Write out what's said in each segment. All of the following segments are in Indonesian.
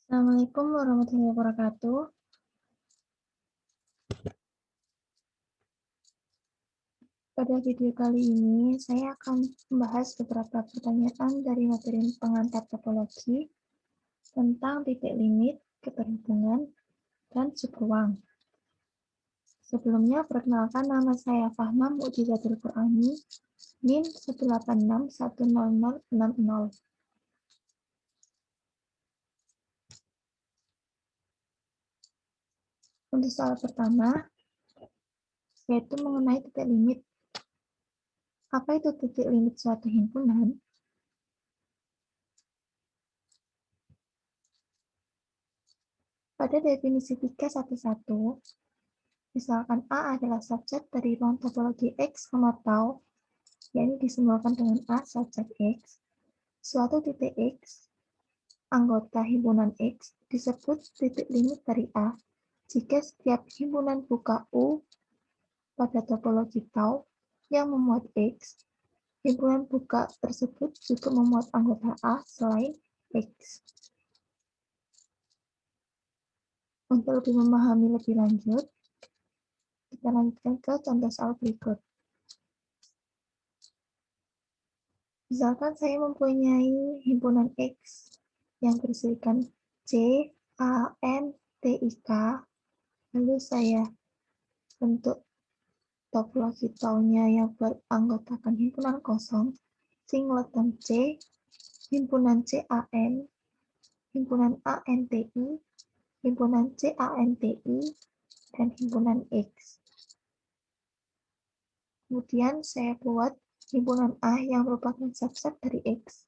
Assalamualaikum warahmatullahi wabarakatuh. Pada video kali ini, saya akan membahas beberapa pertanyaan dari materi pengantar topologi tentang titik limit, keterhubungan, dan subruang. Sebelumnya, perkenalkan nama saya Fahma Mukjizatul Qur'ani, NIM 186100060. Untuk soal pertama, yaitu mengenai titik limit. Apa itu titik limit suatu himpunan? Pada definisi 311, misalkan A adalah subset dari ruang topologi X, tau, yakni disimbolkan dengan A subset X, suatu titik X, anggota himpunan X, disebut titik limit dari A, jika setiap himpunan buka U pada topologi tau yang memuat X, himpunan buka tersebut juga memuat anggota A selain X. Untuk lebih memahami lebih lanjut, kita lanjutkan ke contoh soal berikut. Misalkan saya mempunyai himpunan X yang berisikan C, A, N, T, I, K, lalu saya bentuk topologi taunya yang beranggotakan himpunan kosong, singleton C, himpunan C, A, N, himpunan A, N, T, I, himpunan C, A, N, T, I, dan himpunan X. Kemudian saya buat himpunan A yang merupakan subset dari X,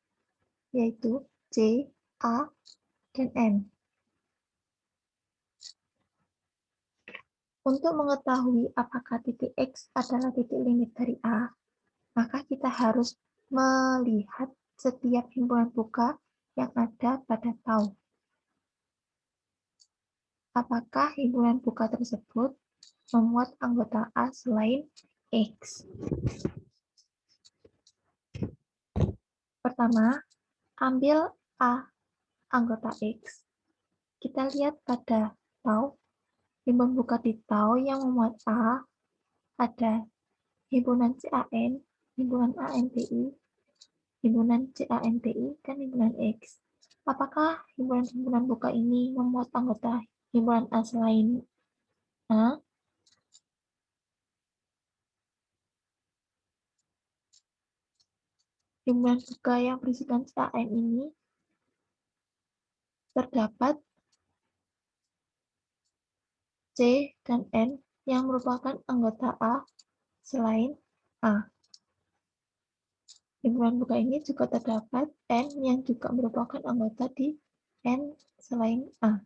yaitu C, A, dan N. Untuk mengetahui apakah titik X adalah titik limit dari A, maka kita harus melihat setiap himpunan buka yang ada pada tau. Apakah himpunan buka tersebut memuat anggota A selain X? Pertama, ambil A anggota X. Kita lihat pada tau, himpunan buka di tau yang memuat A ada himpunan CAN, himpunan ANTI, himpunan CANTI, dan himpunan X. Apakah himpunan-himpunan buka ini memuat anggota himpunan A selain A? Himpunan buka yang berisikan CAN ini terdapat C dan N yang merupakan anggota A selain A. Himpunan buka ini juga terdapat N yang juga merupakan anggota di N selain A.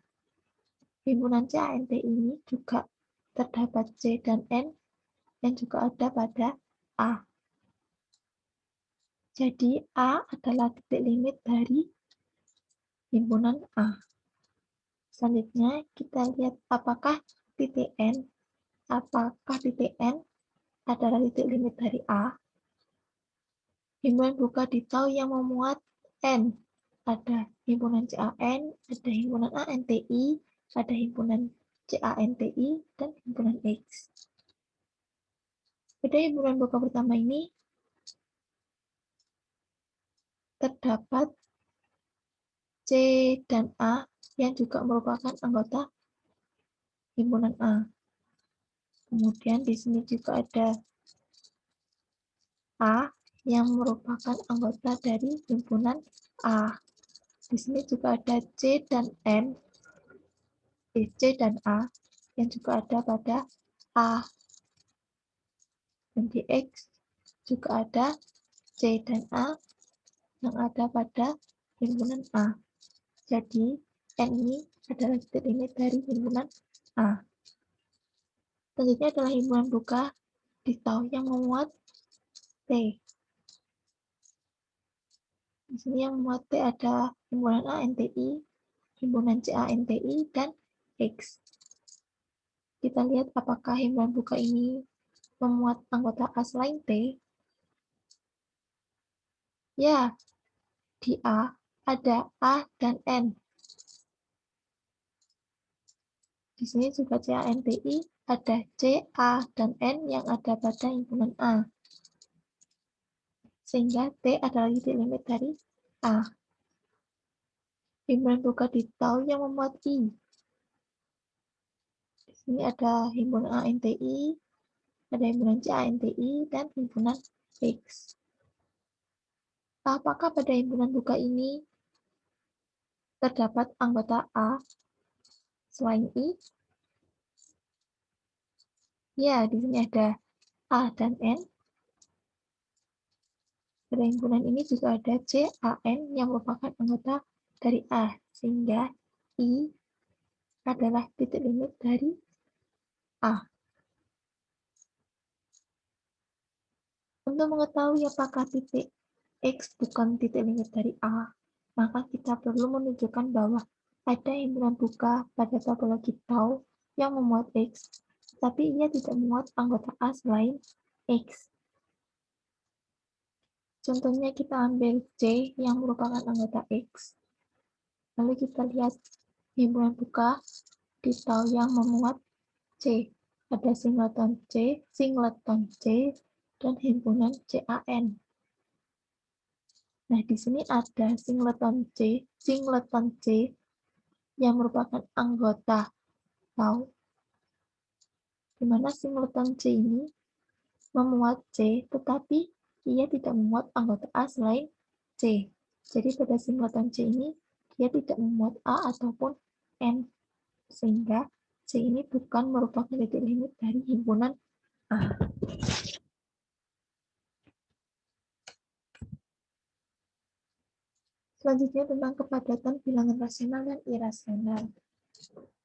Himpunan CANT ini juga terdapat C dan N yang juga ada pada A. Jadi A adalah titik limit dari himpunan A. Selanjutnya kita lihat apakah titik N adalah titik limit dari A. Himpunan buka di tau yang memuat N. Ada himpunan CAN, ada himpunan ANTI, ada himpunan CANTI, dan himpunan X. Pada himpunan buka pertama ini terdapat C dan A yang juga merupakan anggota himpunan A. Kemudian di sini juga ada A yang merupakan anggota dari himpunan A. Di sini juga ada C dan N, C dan A yang juga ada pada A. Dan di X juga ada C dan A yang ada pada himpunan A. Jadi, N ini adalah titik limit dari himpunan A. Selanjutnya adalah himpunan buka di tau yang memuat T. Di sini yang memuat T ada himpunan ANTI, himpunan CANTI, dan X. Kita lihat apakah himpunan buka ini memuat anggota A selain T. Ya, di A ada A dan N. Di sini juga CANTI ada C, A, dan N yang ada pada himpunan A. Sehingga T adalah titik limit dari A. Himpunan buka di tau yang memuat I. Di sini ada himpunan ANTI, ada himpunan CANTI, dan himpunan X. Apakah pada himpunan buka ini terdapat anggota A selain I? Ya, di sini ada A dan N. Pada himpunan ini juga ada C, A, N yang merupakan anggota dari A, sehingga I adalah titik limit dari A. Untuk mengetahui apakah titik X bukan titik limit dari A, maka kita perlu menunjukkan bahwa ada himpunan buka pada topologi tau yang memuat X, tapi ia tidak memuat anggota A selain X. Contohnya kita ambil C yang merupakan anggota X. Lalu kita lihat himpunan buka di tau yang memuat C. Ada singleton C, dan himpunan CAN. Nah, di sini ada singleton C yang merupakan anggota tau, di mana singleton C ini memuat C, tetapi ia tidak memuat anggota A selain C. Jadi pada singleton C ini, dia tidak memuat A ataupun N, sehingga C ini bukan merupakan titik limit dari himpunan A. Selanjutnya tentang kepadatan bilangan rasional dan irasional.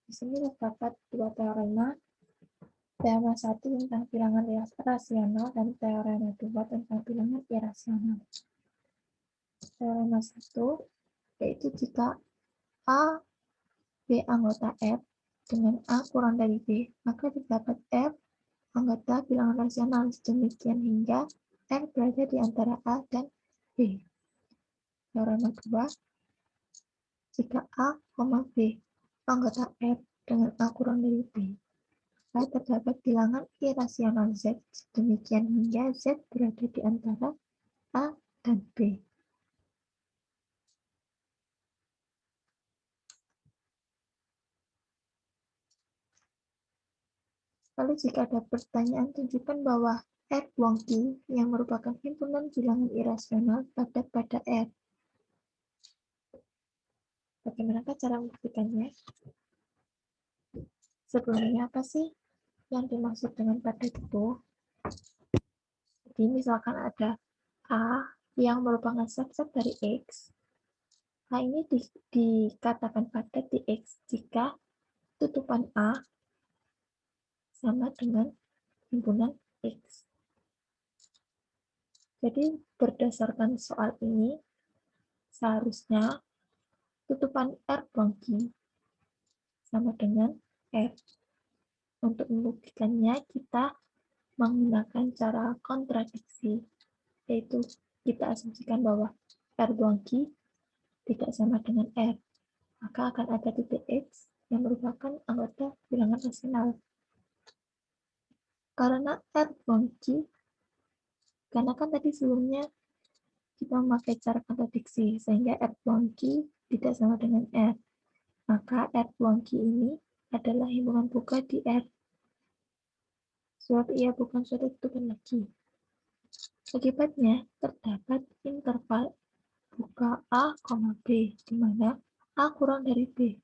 Di sini terdapat dua teorema. Teorema 1 tentang bilangan rasional dan teorema 2 tentang bilangan irasional. Teorema 1 yaitu jika A, B anggota F dengan A kurang dari B, maka terdapat F anggota bilangan rasional sedemikian hingga F berada di antara A dan B. Teorema 2, jika A, B anggota F dengan A kurang dari B, maka terdapat bilangan irasional Z sedemikian hingga Z berada di antara A dan B. Lalu jika ada pertanyaan, tunjukkan bahwa R Wonky yang merupakan himpunan bilangan irasional padat pada R. Bagaimanakah cara membuktikannya? Sebelumnya, apa sih yang dimaksud dengan padat itu? Jadi misalkan ada A yang merupakan subset dari X. A ini dikatakan padat di X jika tutupan A sama dengan himpunan X. Jadi berdasarkan soal ini, seharusnya tutupan R Wonky sama dengan R. Untuk membuktikannya, kita menggunakan cara kontradiksi, yaitu kita asumsikan bahwa R Wonky tidak sama dengan R. Maka akan ada titik X yang merupakan anggota bilangan rasional. Karena R Wonky, karena kan tadi sebelumnya kita memakai cara kontradiksi, sehingga R Wonky tidak sama dengan R. Maka R Wonky ini adalah himpunan buka di R. Sebab ia bukan suatu tutupan lagi. Akibatnya, terdapat interval buka A, B, di mana A kurang dari B.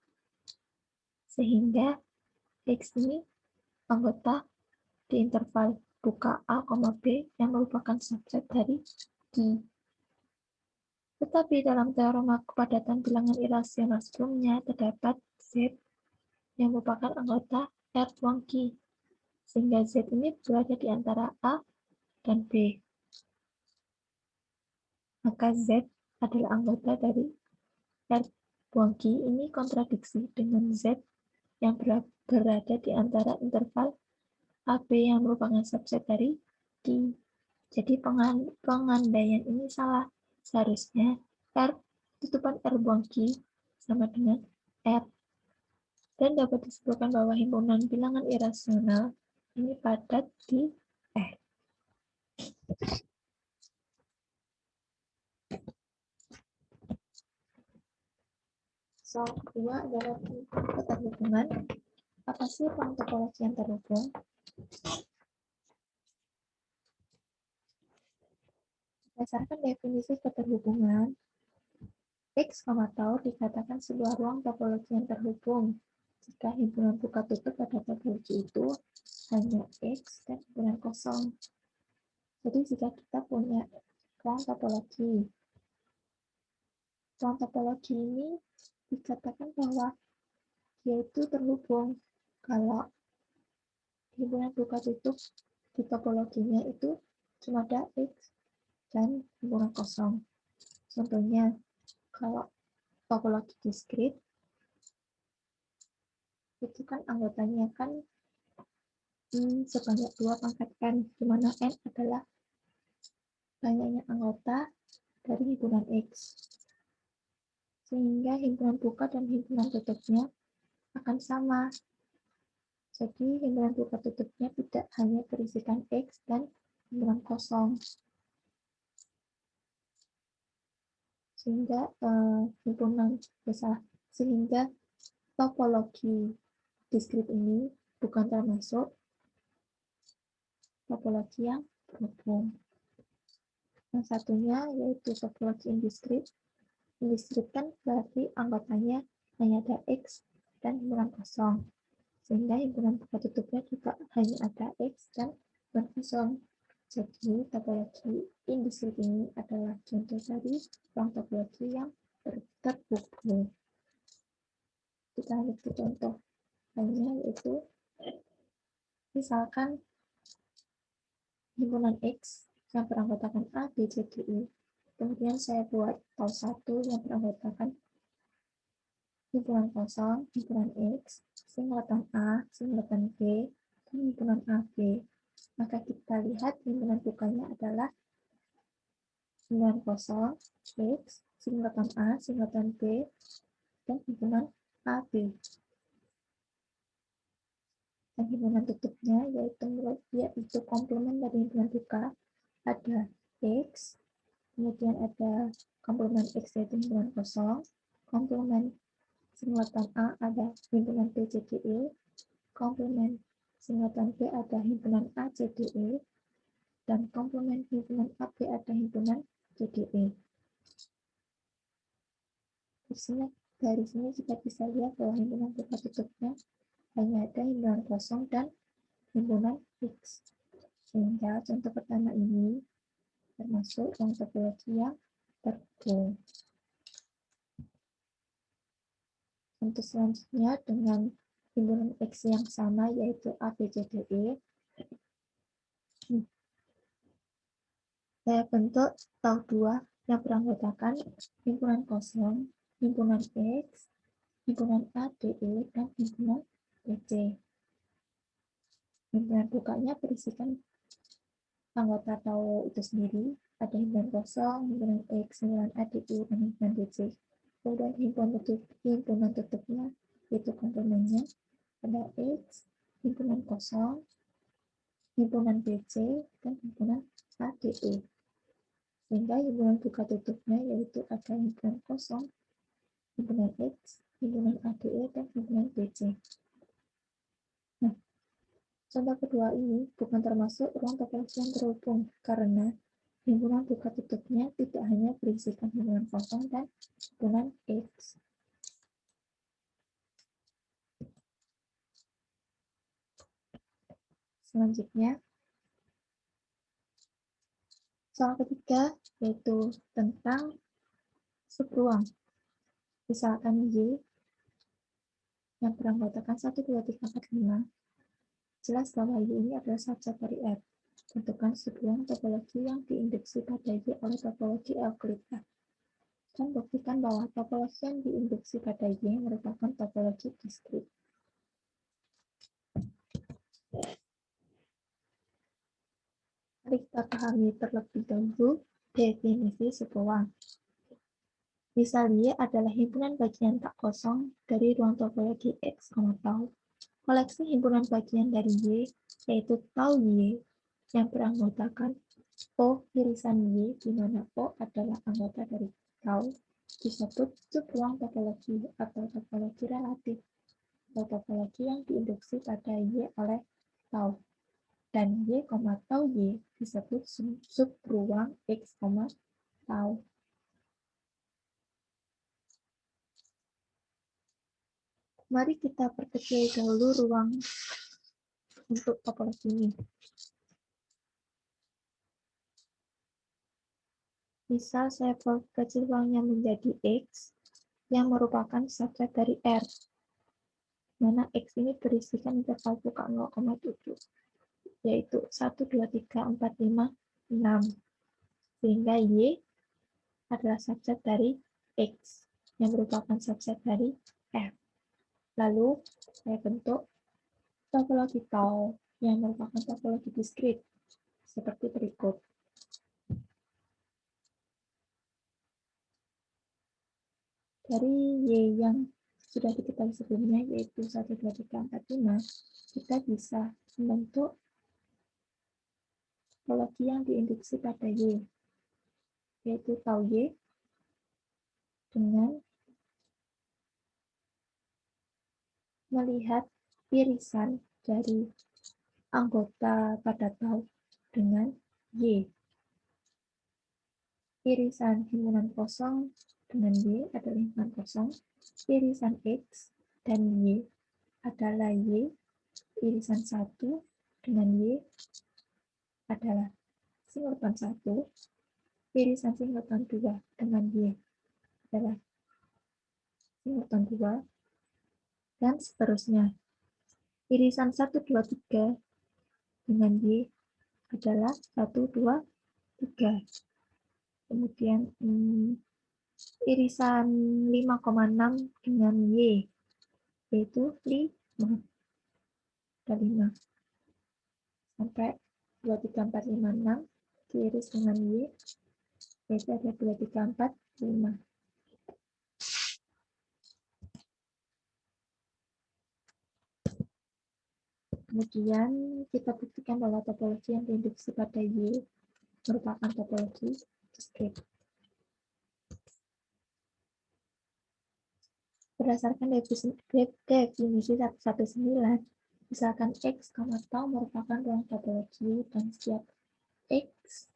Sehingga X ini anggota di interval buka A, B yang merupakan subset dari D. Tetapi dalam teorema kepadatan bilangan irasional sebelumnya terdapat Z yang merupakan anggota R Wonky, sehingga Z ini berada di antara A dan B. Maka Z adalah anggota dari R Wonky ini kontradiksi dengan Z yang berada di antara interval AB yang merupakan subset dari D. Jadi pengandaian ini salah. Seharusnya R tutupan R Wonky sama dengan R. Dan dapat disebutkan bahwa himpunan bilangan irasional ini padat di X. Soal kedua adalah keterhubungan. Apa sih ruang topologi yang terhubung? Berdasarkan definisi keterhubungan, X, tau dikatakan sebuah ruang topologi yang terhubung jika himpunan buka tutup pada topologi itu hanya X dan himpunan kosong. Jadi jika kita punya ruang topologi ini dikatakan bahwa dia itu terhubung kalau himpunan buka tutup di topologinya itu cuma ada X dan himpunan kosong. Contohnya, kalau topologi diskrit, itu kan anggotanya kan sebanyak 2 pangkat N, di mana N adalah banyaknya anggota dari himpunan X. Sehingga himpunan buka dan himpunan tutupnya akan sama. Jadi himpunan buka tutupnya tidak hanya berisikan X dan himpunan kosong. Sehingga sehingga topologi diskrit ini bukan termasuk topologi yang terhubung. Yang satunya yaitu topologi indiskrit. Indiskrit kan berarti anggotanya hanya ada X dan himpunan kosong. Sehingga himpunan buka tutupnya juga hanya ada X dan himpunan kosong. Jadi topologi indiskrit ini adalah contoh dari ruang topologi yang terhubung. Kita lihat contoh lainnya yaitu misalkan himpunan X yang beranggotakan A, B, C, D, E. Kemudian saya buat tau 1 yang beranggotakan himpunan kosong, himpunan X, singkatan A, singkatan B, dan himpunan AB. Maka kita lihat himpunan bukanya adalah himpunan kosong, X, singkatan A, singkatan B, dan himpunan AB. Dan himpunan tutupnya yaitu komplement dari himpunan buka ada X, kemudian ada komplement X yaitu himpunan kosong, komplement singkatan A ada himpunan B, C, D, E, komplement singkatan B ada himpunan A, C, D, E, dan komplement himpunan AB ada himpunan C, D, E. Dari sini kita bisa lihat bahwa himpunan buka tutupnya hanya ada himpunan kosong dan himpunan X. Sehingga contoh pertama ini termasuk ruang topologi yang terhubung. Untuk selanjutnya dengan himpunan X yang sama yaitu A, B, C, D, E. Saya bentuk tau 2 yang beranggotakan himpunan kosong, himpunan X, himpunan A, D, E, dan himpunan BC. Himpunan bukanya berisikan anggota tau itu sendiri, ada himpunan kosong, himpunan X, himpunan A, D, E, dan himpunan BC. Kemudian himpunan tutupnya yaitu komplemennya ada X, himpunan kosong, himpunan BC, dan himpunan ADE. Sehingga himpunan buka tutupnya yaitu ada himpunan kosong, himpunan X, himpunan ADE, dan himpunan BC. Nah, contoh kedua ini bukan termasuk ruang topologi yang terhubung karena himpunan buka tutupnya tidak hanya berisikan himpunan kosong dan himpunan X. Selanjutnya, soal ketiga yaitu tentang subruang. Misalkan Y yang beranggotakan 1, 2, 3, 4, 5. Jelas bahwa Y ini adalah subset dari F. Tentukan subruang topologi yang diinduksi pada Y oleh topologi Euclid F. Dan buktikan bahwa topologi yang diinduksi pada Y merupakan topologi diskrit. Mari kita pahami terlebih dahulu definisi subruang. Misal Y adalah himpunan bagian tak kosong dari ruang topologi X, tau. Koleksi himpunan bagian dari Y, yaitu tau Y, yang beranggotakan O irisan Y, di mana O adalah anggota dari tau, disebut subruang topologi atau topologi relatif, atau topologi yang diinduksi pada Y oleh tau. Dan Y, tau Y disebut subruang X, tau. Mari kita perkecil dahulu ruang untuk topologi ini. Misal saya perkecil ruangnya menjadi X, yang merupakan subset dari R, mana X ini berisikan interval buka 0,7, yaitu 1, 2, 3, 4, 5, 6. Sehingga Y adalah subset dari X, yang merupakan subset dari R. Lalu, saya bentuk topologi tau, yang merupakan topologi diskrit, seperti berikut. Dari Y yang sudah diketahui sebelumnya, yaitu 1, 2, 3, 4, 5, kita bisa membentuk topologi yang diinduksi pada Y, yaitu tau Y dengan melihat irisan dari anggota pada tau dengan Y. Irisan himpunan kosong dengan Y adalah himpunan kosong, irisan X dan Y adalah Y, irisan 1 dengan Y adalah singleton 1, irisan singleton 2 dengan Y adalah singleton 2, dan seterusnya. Irisan 1, 2, 3 dengan Y adalah 1, 2, 3. Kemudian irisan 5,6 dengan Y, yaitu 5. Ada 5. Sampai 2, 3, 4, 5, 6 diiris dengan Y, yaitu ada 2, 3, 4, 5. Kemudian kita buktikan bahwa topologi yang diinduksi pada Y merupakan topologi diskrit. Berdasarkan definisi 119, misalkan X, tau merupakan ruang topologi dan setiap X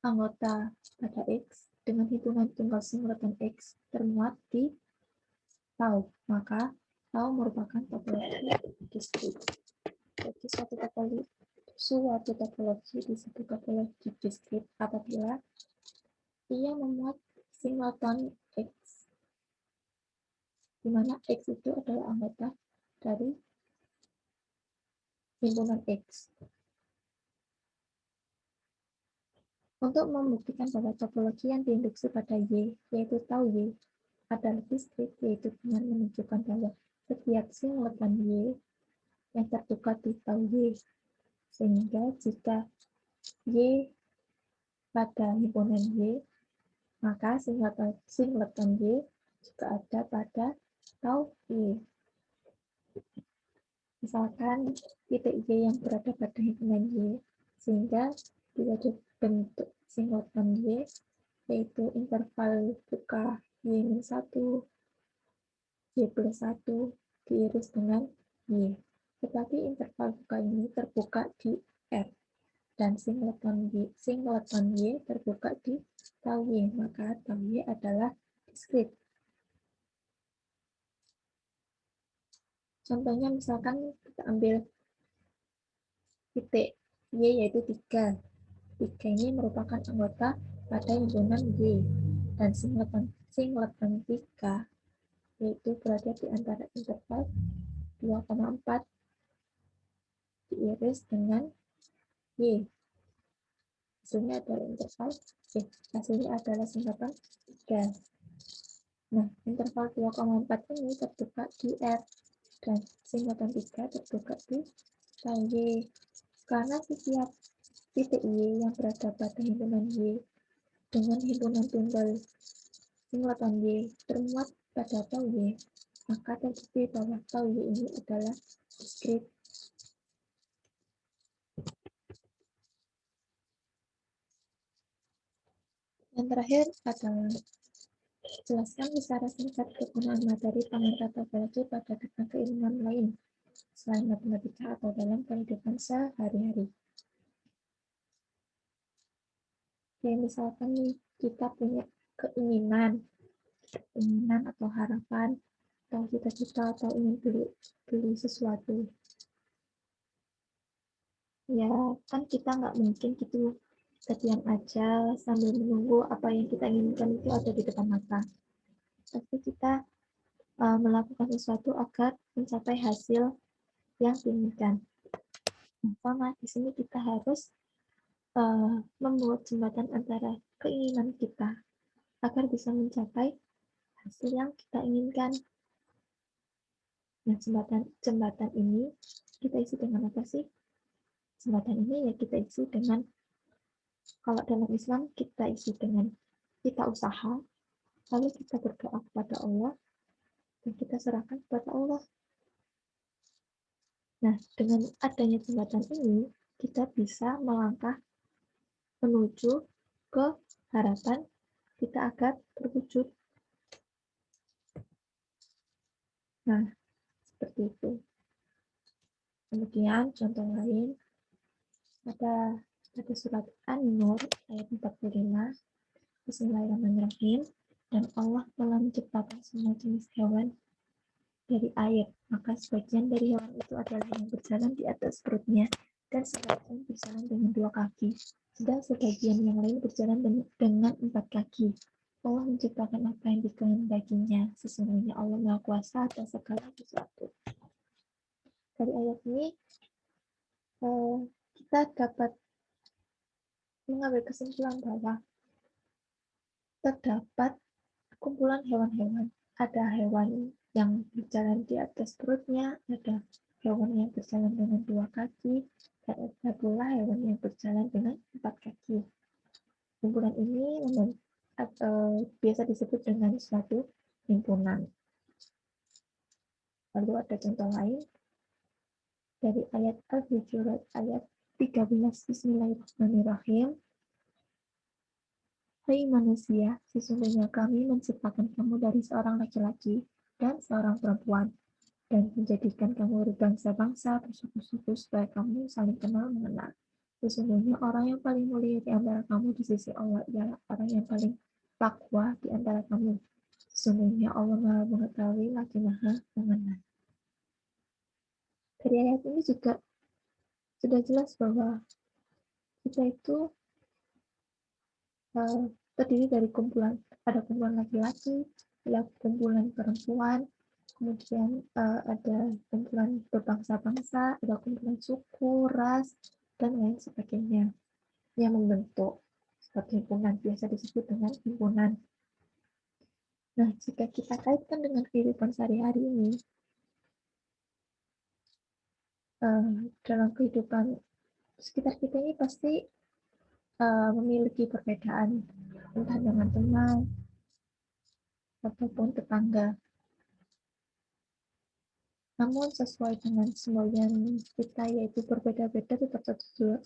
anggota pada X dengan hitungan tunggal singleton X termuat di tau, maka tau merupakan topologi diskrit. Jadi suatu topologi disebut topologi diskrit apabila ia memuat singleton X, di mana X itu adalah anggota dari himpunan X. Untuk membuktikan bahwa topologi yang diinduksi pada Y, yaitu tau Y, adalah diskrit, yaitu dengan menunjukkan bahwa setiap singleton Y yang terbuka di tau Y, sehingga jika Y pada himpunan Y, maka singleton Y juga ada pada tau Y. Misalkan titik Y yang berada pada himpunan Y, sehingga bisa dibentuk singleton Y, yaitu interval buka Y-1, Y+1 diiris dengan Y. Tetapi interval buka ini terbuka di R, dan singleton Y terbuka di tau Y, maka tau Y adalah diskrit. Contohnya misalkan kita ambil titik Y yaitu 3. 3 ini merupakan anggota pada himpunan Y, dan singleton 3 yaitu berada di antara interval 2,4 diiris dengan Y. Hasilnya adalah singleton 3. Nah, interval 2,4 ini terbuka di R, dan singleton 3 terbuka di tau Y. Karena setiap titik Y yang berada pada himpunan Y dengan himpunan tunggal singleton Y termuat pada tau Y, maka terbukti bahwa tau Y ini adalah diskrit. Yang terakhir adalah jelaskan secara singkat kegunaan materi pengantar tabel C pada keilmuan lain selain matematika atau dalam kehidupan sehari-hari. Kayak misalkan nih, kita punya keinginan atau harapan atau cita-cita atau ingin beli sesuatu. Ya, kan kita nggak mungkin gitu diam aja sambil menunggu apa yang kita inginkan itu ada di depan mata. Tapi kita melakukan sesuatu agar mencapai hasil yang diinginkan. Nah, sama di sini kita harus membuat jembatan antara keinginan kita agar bisa mencapai hasil yang kita inginkan. Nah, jembatan ini kita isi dengan apa sih? Jembatan ini ya kita isi dengan, kalau dalam Islam kita isi dengan kita usaha, lalu kita berdoa kepada Allah, dan kita serahkan kepada Allah. Nah, dengan adanya jembatan ini, kita bisa melangkah menuju ke harapan kita agar terwujud. Nah, seperti itu. Kemudian contoh lain pada surat An-Nur ayat 45. Bismillahirrahmanirrahim. Dan Allah telah menciptakan semua jenis hewan dari air, maka sebagian dari hewan itu adalah yang berjalan di atas perutnya dan sebagian berjalan dengan 2 kaki, sedang sebagian yang lain berjalan dengan 4 kaki. Allah menciptakan apa yang dikehendakinya. Sesungguhnya Allah Maha Kuasa atas segala sesuatu. Dari ayat ini kita dapat mengambil kesimpulan bahwa terdapat kumpulan hewan-hewan. Ada hewan yang berjalan di atas perutnya, ada hewan yang berjalan dengan 2 kaki, dan ada pula hewan yang berjalan dengan 4 kaki. Kumpulan ini biasa disebut dengan suatu himpunan. Lalu ada contoh lain dari ayat Al-Hujurat ayat 13. Bismillahirrahmanirrahim. Hai manusia, sesungguhnya kami menciptakan kamu dari seorang laki-laki dan seorang perempuan, dan menjadikan kamu berbangsa-bangsa, bersuku-suku, supaya kamu saling kenal mengenal. Sesungguhnya orang yang paling mulia di antara kamu di sisi Allah ialah orang yang paling takwa di antara kamu. Sesungguhnya Allah Maha Mengetahui lagi Maha Mengenal. Dari ayat ini juga sudah jelas bahwa kita itu terdiri dari ada kumpulan laki-laki, ada kumpulan perempuan, kemudian ada kumpulan berbangsa-bangsa, ada kumpulan suku, ras, dan lain sebagainya yang membentuk suatu himpunan, biasa disebut dengan himpunan. Nah, jika kita kaitkan dengan kehidupan sehari-hari ini, dalam kehidupan sekitar kita ini pasti memiliki perbedaan, entah dengan teman ataupun tetangga. Namun sesuai dengan semboyan kita yaitu berbeda-beda tetap satu jua,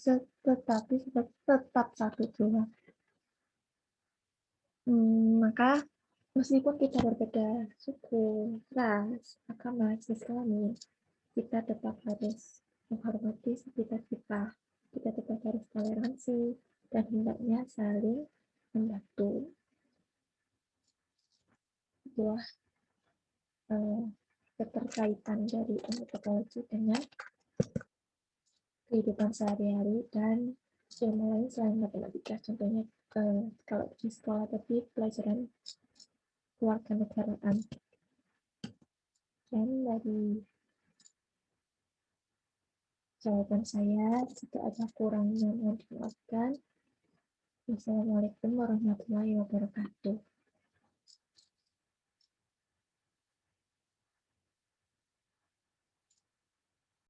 tetapi tetap satu jua. Maka meskipun kita berbeda suku, ras, agama, jenis kelamin, kita tetap harus menghormati sekitar kita. Kita tetap harus toleransi dan hendaknya saling membantu. Itulah keterkaitan dari ilmu teknologi dengan kehidupan sehari-hari dan ilmu lain selain matematika. Contohnya kalau di sekolah tadi pelajaran kewarganegaraan. Dan dari jawaban saya, jika ada kurangnya mohon dimaafkan. Wassalamualaikum warahmatullahi wabarakatuh.